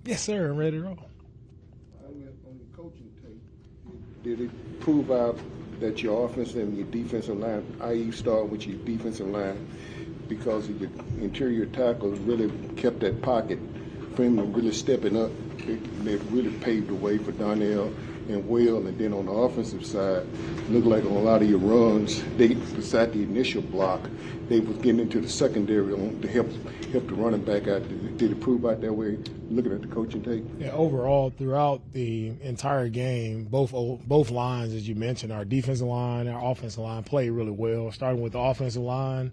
Yes, sir. I'm ready to roll. On the coaching tape, did it prove out that your offense and your defensive line, i.e. start with your defensive line, because of your interior tackles really kept that pocket for him to really stepping up? They really paved the way for Donnell and Will, and then on the offensive side, looked like on a lot of your runs, they beside the initial block, they was getting into the secondary to help the running back out. Did it prove out that way, looking at the coaching tape? Yeah, overall, throughout the entire game, both lines, as you mentioned, our defensive line, our offensive line played really well. Starting with the offensive line,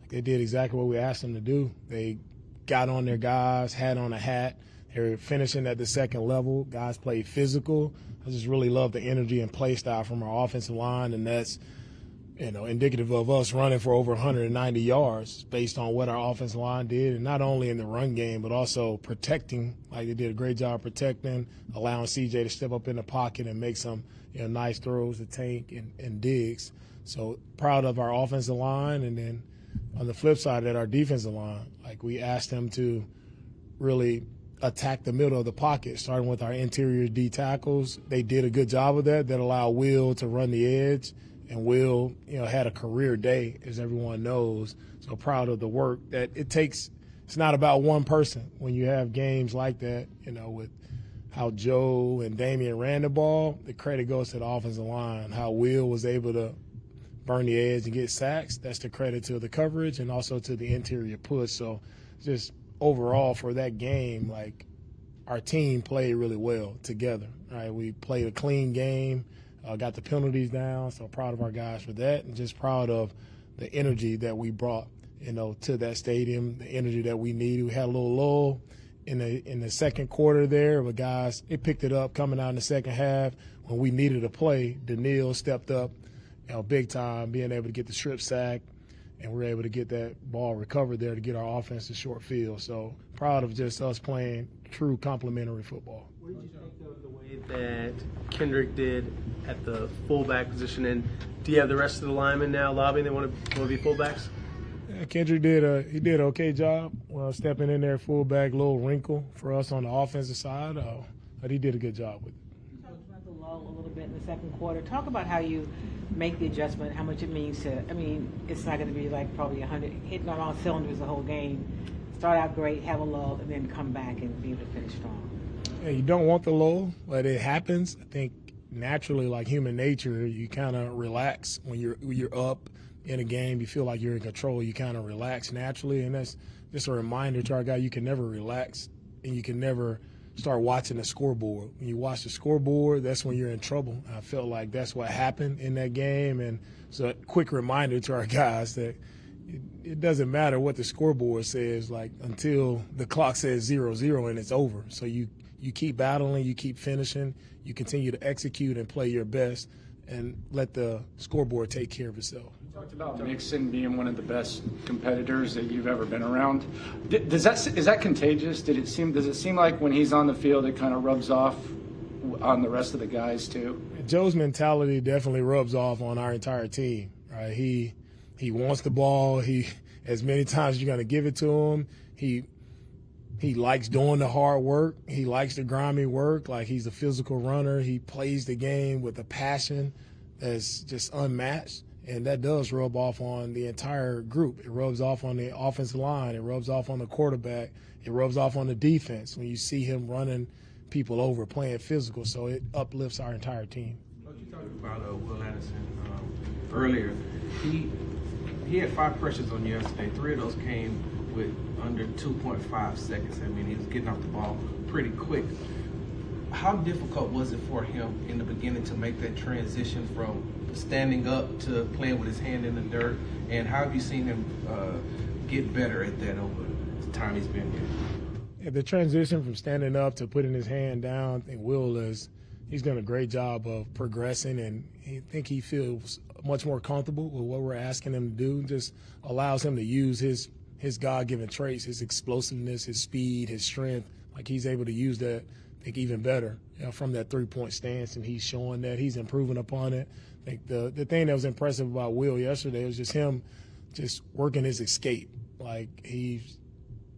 they did exactly what we asked them to do. They got on their guys, had on a hat. They were finishing at the second level. Guys played physical. I just really love the energy and play style from our offensive line, and that's indicative of us running for over 190 yards based on what our offensive line did, and not only in the run game but also protecting. Like, they did a great job protecting, allowing CJ to step up in the pocket and make some nice throws to Tank and Diggs. So proud of our offensive line. And then on the flip side, at our defensive line, like, we asked them to really attack the middle of the pocket, starting with our interior D tackles. They did a good job of that. That allowed Will to run the edge, and Will, had a career day, as everyone knows. So proud of the work that it takes. It's not about one person when you have games like that, with how Joe and Damien ran the ball. The credit goes to the offensive line. How Will was able to burn the edge and get sacks, that's the credit to the coverage and also to the interior push. So just overall for that game, like, our team played really well together. Right, we played a clean game, got the penalties down. So proud of our guys for that, and just proud of the energy that we brought, to that stadium. The energy that we needed. We had a little lull in the second quarter there, but guys, it picked it up coming out in the second half when we needed a play. Daniil stepped up, big time, being able to get the strip sack, and we're able to get that ball recovered there to get our offense to short field. So proud of just us playing true complementary football. What did you think of the way that Kendrick did at the fullback position? And do you have the rest of the linemen now lobbying they want to be fullbacks? Yeah, Kendrick did an okay job. Well, stepping in there fullback, little wrinkle for us on the offensive side, but he did a good job with it. You talked about the lull a little bit in the second quarter. Talk about how you make the adjustment, how much it means to, it's not going to be like probably 100, hitting on all cylinders the whole game. Start out great, have a lull, and then come back and be able to finish strong. Yeah, you don't want the lull, but it happens. I think naturally, like human nature, you kind of relax when you're up in a game. You feel like you're in control. You kind of relax naturally, and that's just a reminder to our guy, you can never relax, and you can never start watching the scoreboard. When you watch the scoreboard, that's when you're in trouble. I felt like that's what happened in that game, and so a quick reminder to our guys that it doesn't matter what the scoreboard says, like, until the clock says 0-0 and it's over. So you keep battling, you keep finishing, you continue to execute and play your best, and let the scoreboard take care of itself. You talked about Mixon being one of the best competitors that you've ever been around. Is that contagious? Does it seem like when he's on the field it kind of rubs off on the rest of the guys too? Joe's mentality definitely rubs off on our entire team. Right? He wants the ball. As many times as you're going to give it to him, he likes doing the hard work. He likes the grimy work. Like, he's a physical runner. He plays the game with a passion that's just unmatched, and that does rub off on the entire group. It rubs off on the offensive line. It rubs off on the quarterback. It rubs off on the defense when you see him running people over, playing physical. So it uplifts our entire team. You talked about Will Anderson earlier. He had 5 pressures on you yesterday. 3 of those came with under 2.5 seconds. He was getting off the ball pretty quick. How difficult was it for him in the beginning to make that transition from standing up to playing with his hand in the dirt? And how have you seen him get better at that over the time he's been here? Yeah, the transition from standing up to putting his hand down, I think he's done a great job of progressing, and I think he feels much more comfortable with what we're asking him to do. Just allows him to use his God-given traits, his explosiveness, his speed, his strength. Like, he's able to use that, I think, even better, from that three-point stance, and he's showing that. He's improving upon it. I think the thing that was impressive about Will yesterday was just him just working his escape. Like, he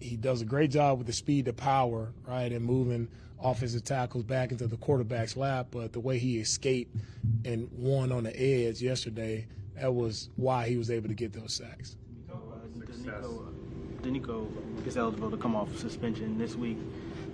he does a great job with the speed to power, right, and moving offensive tackles back into the quarterback's lap. But the way he escaped and won on the edge yesterday, that was why he was able to get those sacks. DeMeco is eligible to come off suspension this week.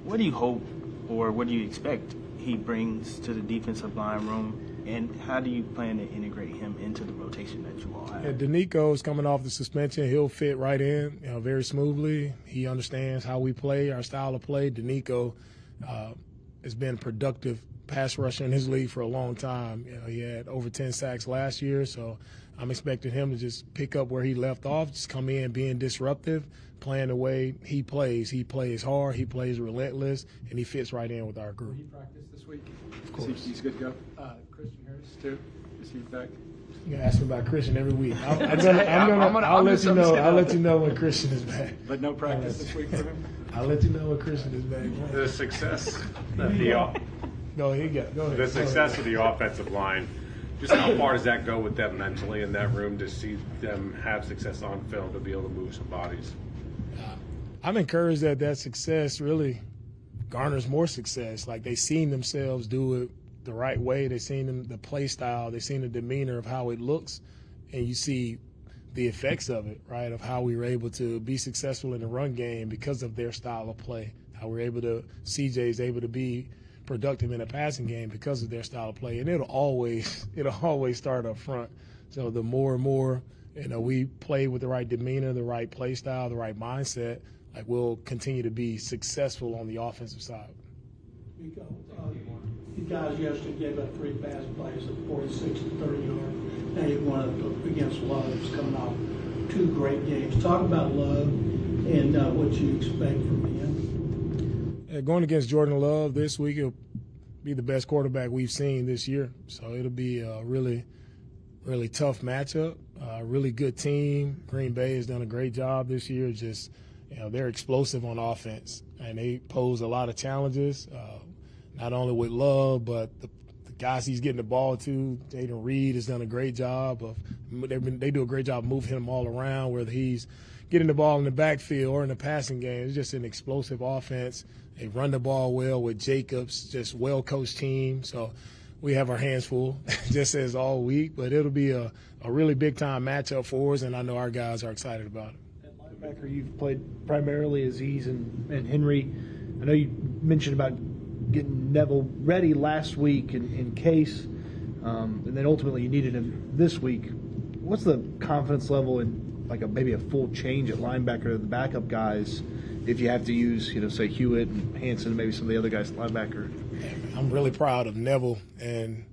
What do you hope or what do you expect he brings to the defensive line room, and how do you plan to integrate him into the rotation that you all have? Yeah, DeMeco is coming off the suspension. He'll fit right in, very smoothly. He understands how we play, our style of play. DeMeco has been productive pass rusher in his league for a long time. He had over 10 sacks last year, so I'm expecting him to just pick up where he left off, just come in being disruptive, playing the way he plays. He plays hard, he plays relentless, and he fits right in with our group. Will he practice this week? Of course. He's good to go. Christian Harris, too. Is he back? You ask me about Christian every week. I'll let you know when Christian is back. But no practice this week for him? I'll let you know when Christian is back. The success of the success of the offensive line, just how far does that go with them mentally in that room to see them have success on film to be able to move some bodies? I'm encouraged that success really garners more success. Like, they've seen themselves do it the right way. They've seen the play style. They've seen the demeanor of how it looks, and you see the effects of it, right, of how we were able to be successful in the run game because of their style of play, how we're able to – CJ's able to be productive in a passing game because of their style of play. And it'll always start up front. So the more and more, we play with the right demeanor, the right play style, the right mindset, like, we'll continue to be successful on the offensive side. You guys yesterday gave up 3 pass plays at 46 and 30 yards. Now you won up against Love, who's coming off 2 great games. Talk about Love and what you expect from him. Going against Jordan Love this week, he'll be the best quarterback we've seen this year. So it'll be a really, really tough matchup. Really good team. Green Bay has done a great job this year. Just, they're explosive on offense, and they pose a lot of challenges. Not only with Love, but the guys he's getting the ball to. Jaden Reed has done a great job they do a great job moving him all around, whether he's getting the ball in the backfield or in the passing game. It's just an explosive offense. They run the ball well with Jacobs, just well-coached team. So we have our hands full, just as all week. But it'll be a really big-time matchup for us, and I know our guys are excited about it. At linebacker, you've played primarily Aziz and Henry. I know you mentioned about getting Neville ready last week in case, and then ultimately you needed him this week. What's the confidence level in maybe a full change at linebacker to the backup guys if you have to use, say Hewitt and Hanson and maybe some of the other guys at linebacker? I'm really proud of Neville, and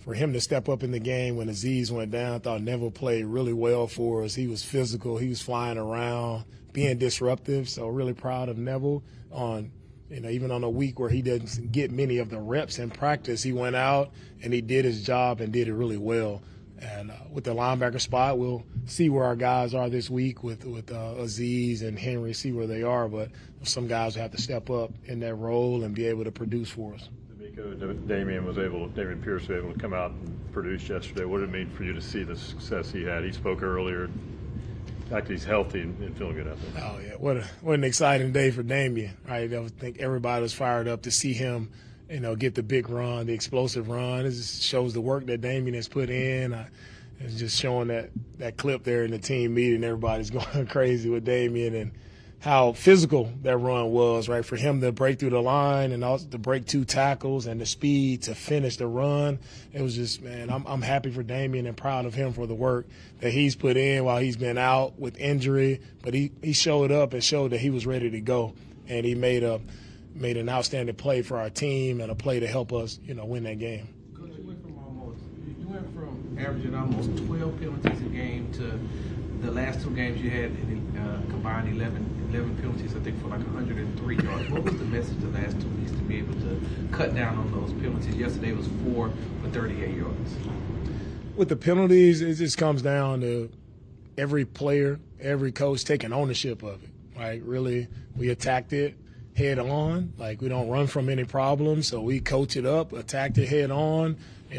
for him to step up in the game when Aziz went down, I thought Neville played really well for us. He was physical. He was flying around, being disruptive. So really proud of Neville on – even on a week where he doesn't get many of the reps in practice, he went out and he did his job and did it really well. And with the linebacker spot, we'll see where our guys are this week with Aziz and Henry, see where they are. But some guys have to step up in that role and be able to produce for us. Damien Pierce was able to come out and produce yesterday. What did it mean for you to see the success he had? He spoke earlier. Like, he's healthy and feeling good out there. Oh, yeah. What an exciting day for Damien, right? I think everybody was fired up to see him, get the big run, the explosive run. It just shows the work that Damien has put in. It's just showing that clip there in the team meeting. Everybody's going crazy with Damien and how physical that run was, right? For him to break through the line and also to break 2 tackles and the speed to finish the run. It was just, man, I'm happy for Damien and proud of him for the work that he's put in while he's been out with injury. But he showed up and showed that he was ready to go. And he made an outstanding play for our team and a play to help us, win that game. Coach, you went from averaging almost 12 penalties a game to the last 2 games you had combined 11 penalties, I think, for 103 yards. What was the message the last 2 weeks to be able to cut down on those penalties? Yesterday was 4 for 38 yards. With the penalties, it just comes down to every player, every coach taking ownership of it, right? Really, we attacked it head on. We don't run from any problems, so we coach it up, attacked it head on,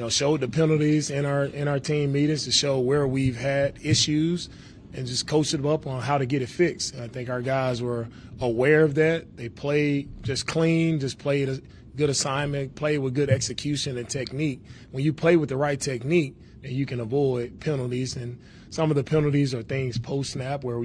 showed the penalties in our team meetings to show where we've had issues, and just coached them up on how to get it fixed. And I think our guys were aware of that. They played just clean, just played a good assignment, played with good execution and technique. When you play with the right technique, then you can avoid penalties. And some of the penalties are things post-snap where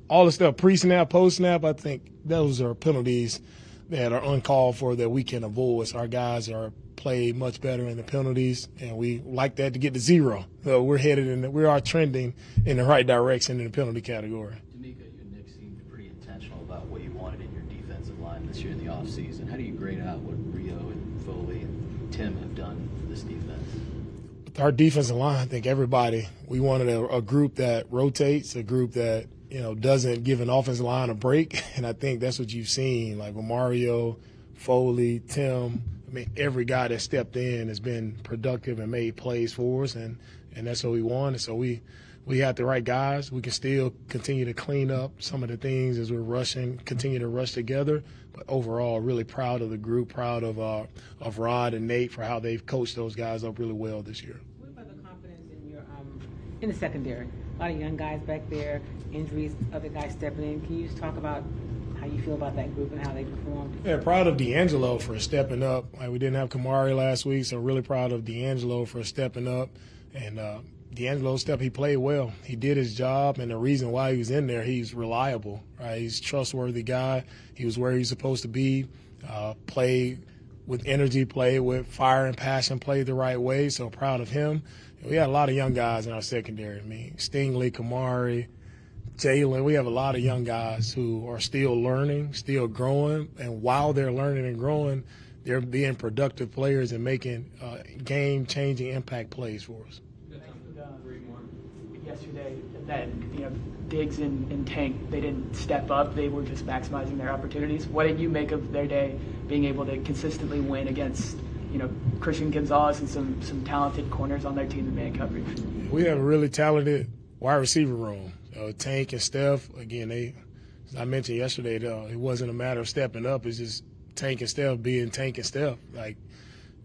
all the stuff pre-snap, post-snap, I think those are penalties that are uncalled for that we can avoid. So our guys are played much better in the penalties, and we like that to get to 0. So we are trending in the right direction in the penalty category. DeMeco, you and Nick seemed pretty intentional about what you wanted in your defensive line this year in the offseason. How do you grade out what Rio and Foley and Tim have done for this defense? With our defensive line, I think we wanted a group that rotates, a group that doesn't give an offensive line a break, and I think that's what you've seen. Like with Mario, Foley, Tim, I mean, every guy that stepped in has been productive and made plays for us, and that's what we wanted. So we have the right guys. We can still continue to clean up some of the things as we're continue to rush together. But overall, really proud of the group, proud of Rod and Nate for how they've coached those guys up really well this year. What about the confidence in the secondary? A lot of young guys back there, injuries, other guys stepping in. Can you just talk about how you feel about that group and how they performed? Yeah, proud of D'Angelo for stepping up. We didn't have Kamari last week, so really proud of D'Angelo for stepping up. And D'Angelo he played well. He did his job, and the reason why he was in there, he's reliable, right? He's a trustworthy guy. He was where he's supposed to be, played with energy, played with fire and passion, played the right way, so proud of him. We had a lot of young guys in our secondary. I mean, Stingley, Kamari, Jalen, we have a lot of young guys who are still learning, still growing, and while they're learning and growing, they're being productive players and making game-changing impact plays for us. Yesterday, that Diggs and Tank, they didn't step up; they were just maximizing their opportunities. What did you make of their day, being able to consistently win against Christian Gonzalez and some talented corners on their team in man coverage? We have a really talented wide receiver room. Tank and Steph, again, as I mentioned yesterday, it wasn't a matter of stepping up. It's just Tank and Steph being Tank and Steph. Like,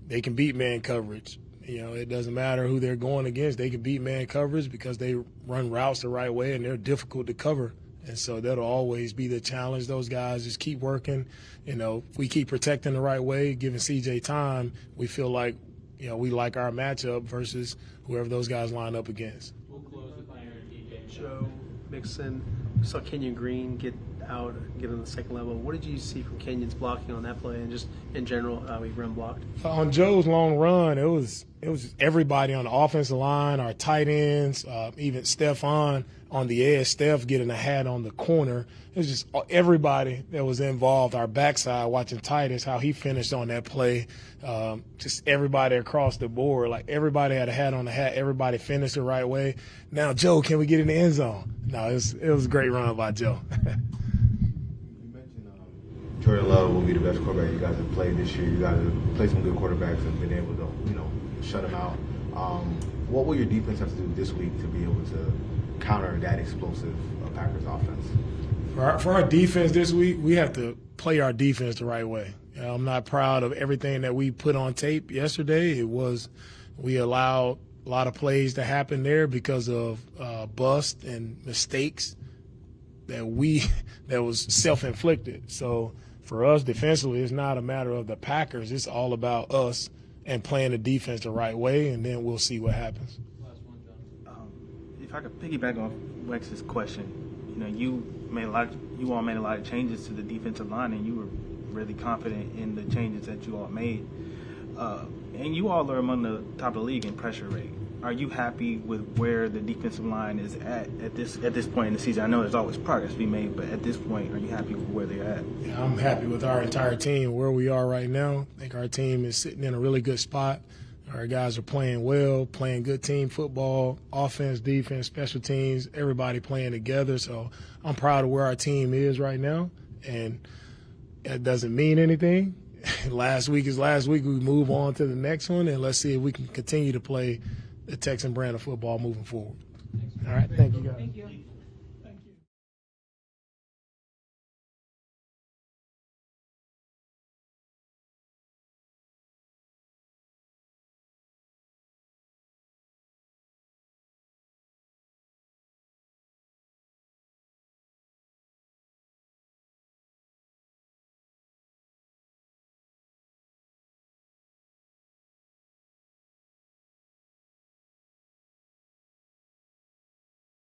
they can beat man coverage. It doesn't matter who they're going against. They can beat man coverage because they run routes the right way and they're difficult to cover. And so that'll always be the challenge. Those guys just keep working. If we keep protecting the right way, giving CJ time, we feel like, we like our matchup versus whoever those guys line up against. We'll close with Aaron, DJ, Joe, Mixon. Saw Kenyon Green get out, get on the second level. What did you see from Kenyon's blocking on that play and just in general how he run blocked? On Joe's long run, it was everybody on the offensive line, our tight ends, even Stephon on the edge, Steph getting a hat on the corner. It was just everybody that was involved. Our backside watching Titus, how he finished on that play. Just everybody across the board. Like, everybody had a hat on the hat. Everybody finished the right way. Now, Joe, can we get in the end zone? No, it was a great run by Joe. You mentioned Jordan Love will be the best quarterback you guys have played this year. You guys have played some good quarterbacks and been able to, shut them out. What will your defense have to do this week to be able to counter that explosive Packers offense? For our defense this week, we have to play our defense the right way. I'm not proud of everything that we put on tape yesterday. We allowed a lot of plays to happen there because of bust and mistakes that was self-inflicted. So for us defensively, it's not a matter of the Packers. It's all about us and playing the defense the right way, and then we'll see what happens. If I could piggyback off Wex's question, you all made a lot of changes to the defensive line, and you were really confident in the changes that you all made. And you all are among the top of the league in pressure rate. Are you happy with where the defensive line is at this point in the season? I know there's always progress to be made, but at this point, are you happy with where they're at? Yeah, I'm happy with our entire team, where we are right now. I think our team is sitting in a really good spot. Our guys are playing well, playing good team football, offense, defense, special teams, everybody playing together. So I'm proud of where our team is right now, and that doesn't mean anything. Last week is last week. We move on to the next one, and let's see if we can continue to play the Texan brand of football moving forward. All right, thank you, guys. Thank you.